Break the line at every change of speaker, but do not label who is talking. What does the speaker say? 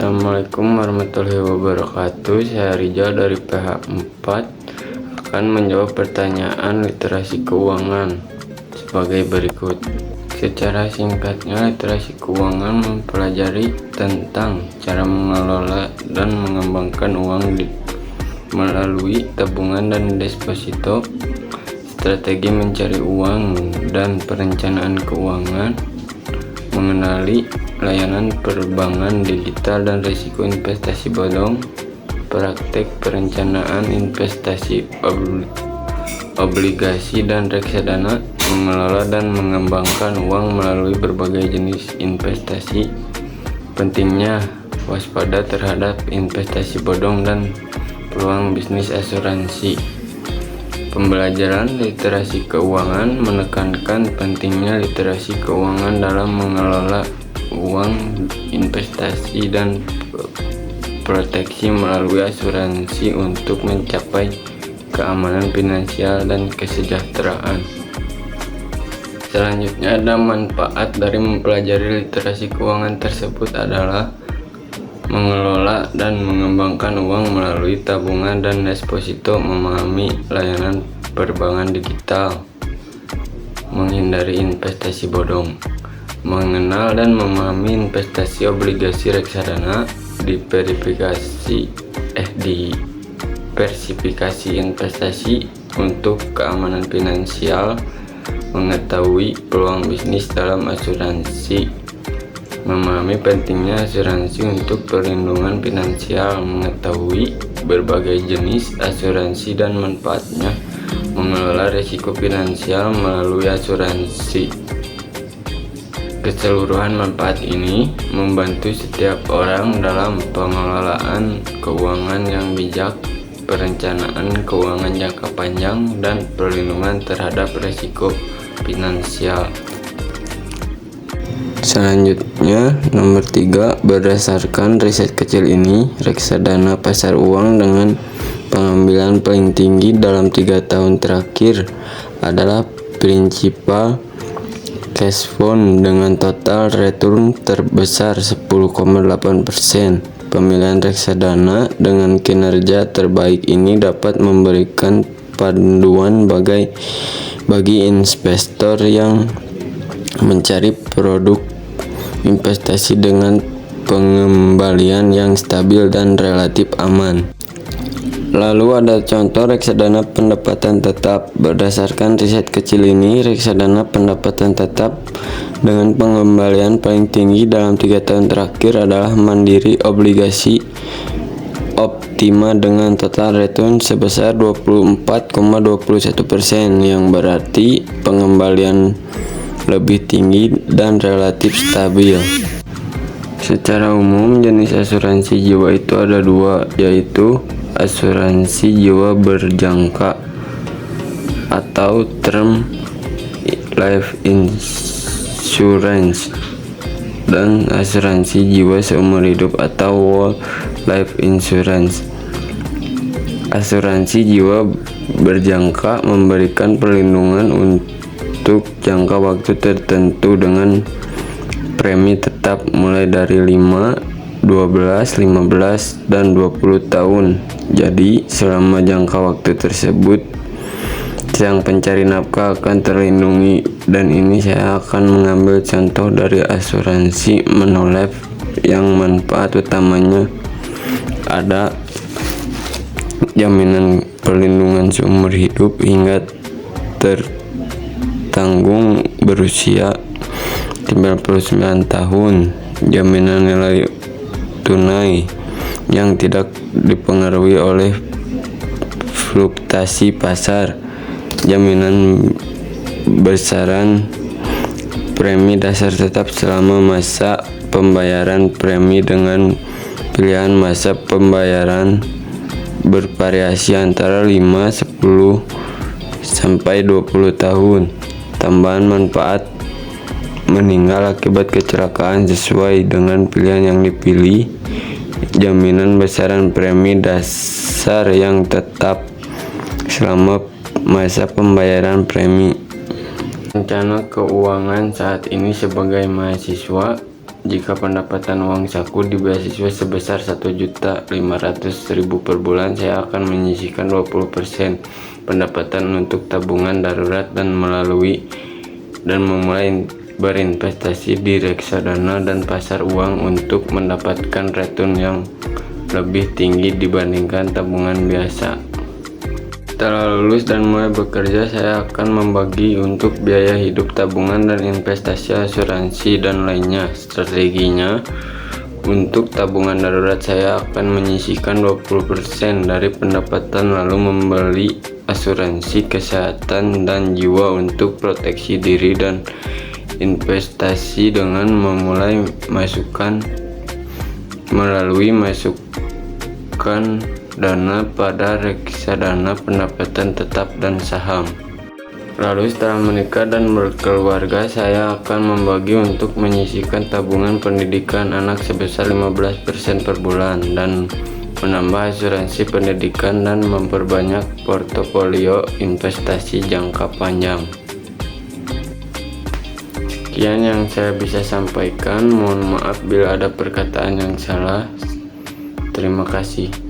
Assalamualaikum warahmatullahi wabarakatuh. Saya Rizal dari PH 4 akan menjawab pertanyaan literasi keuangan sebagai berikut. Secara singkatnya, literasi keuangan mempelajari tentang cara mengelola dan mengembangkan uang melalui tabungan dan deposito, strategi mencari uang dan perencanaan keuangan, mengenali layanan perbankan digital dan risiko investasi bodong, praktek perencanaan investasi obligasi dan reksadana, mengelola dan mengembangkan uang melalui berbagai jenis investasi, pentingnya waspada terhadap investasi bodong dan peluang bisnis asuransi. Pembelajaran literasi keuangan menekankan pentingnya literasi keuangan dalam mengelola uang, investasi, dan proteksi melalui asuransi untuk mencapai keamanan finansial dan kesejahteraan. Selanjutnya, ada manfaat dari mempelajari literasi keuangan tersebut adalah mengelola dan mengembangkan uang melalui tabungan dan deposito, memahami layanan perbankan digital, menghindari investasi bodong, mengenal dan memahami investasi obligasi reksadana, diversifikasi investasi untuk keamanan finansial, mengetahui peluang bisnis dalam asuransi, memahami pentingnya asuransi untuk perlindungan finansial, mengetahui berbagai jenis asuransi dan manfaatnya, mengelola risiko finansial melalui asuransi. Keseluruhan manfaat ini membantu setiap orang dalam pengelolaan keuangan yang bijak, perencanaan keuangan jangka panjang, dan perlindungan terhadap risiko finansial. Selanjutnya, nomor 3, berdasarkan riset kecil ini, reksadana pasar uang dengan pengambilan paling tinggi dalam 3 tahun terakhir adalah Principal Cash Fund dengan total return terbesar 10,8%. Pemilihan reksadana dengan kinerja terbaik ini dapat memberikan panduan bagi investor yang mencari produk investasi dengan pengembalian yang stabil dan relatif aman. Lalu ada contoh reksadana pendapatan tetap. Berdasarkan riset kecil ini, reksadana pendapatan tetap dengan pengembalian paling tinggi dalam 3 tahun terakhir adalah Mandiri Obligasi Optima dengan total return sebesar 24,21%, yang berarti pengembalian lebih tinggi dan relatif stabil. Secara umum, jenis asuransi jiwa itu ada 2, yaitu asuransi jiwa berjangka atau term life insurance dan asuransi jiwa seumur hidup atau whole life insurance. Asuransi jiwa berjangka memberikan perlindungan untuk jangka waktu tertentu dengan premi tetap mulai dari 5, 12, 15, dan 20 tahun. Jadi, selama jangka waktu tersebut, sang pencari nafkah akan terlindungi. Dan ini saya akan mengambil contoh dari asuransi Manulife yang manfaat utamanya ada jaminan perlindungan seumur hidup hingga tanggung berusia 99 tahun, jaminan nilai tunai yang tidak dipengaruhi oleh fluktuasi pasar, jaminan besaran premi dasar tetap selama masa pembayaran premi dengan pilihan masa pembayaran bervariasi antara 5, 10, sampai 20 tahun. Tambahan manfaat meninggal akibat kecelakaan sesuai dengan pilihan yang dipilih, jaminan besaran premi dasar yang tetap selama masa pembayaran premi. Rencana keuangan saat ini sebagai mahasiswa Jika pendapatan uang saku di beasiswa sebesar 1.500.000 per bulan, saya akan menyisihkan 20% pendapatan untuk tabungan darurat dan memulai berinvestasi di reksadana dan pasar uang untuk mendapatkan return yang lebih tinggi dibandingkan tabungan biasa. Setelah lulus dan mulai bekerja, saya akan membagi untuk biaya hidup, tabungan, dan investasi, asuransi, dan lainnya. Strateginya, untuk tabungan darurat saya akan menyisihkan 20% dari pendapatan, lalu membeli asuransi kesehatan dan jiwa untuk proteksi diri, dan investasi dengan melalui masukkan dana pada reksadana pendapatan tetap dan saham. Lalu setelah menikah dan berkeluarga, saya akan membagi untuk menyisihkan tabungan pendidikan anak sebesar 15% per bulan, dan menambah asuransi pendidikan dan memperbanyak portofolio investasi jangka panjang. Sekian yang saya bisa sampaikan. Mohon maaf bila ada perkataan yang salah. Terima kasih.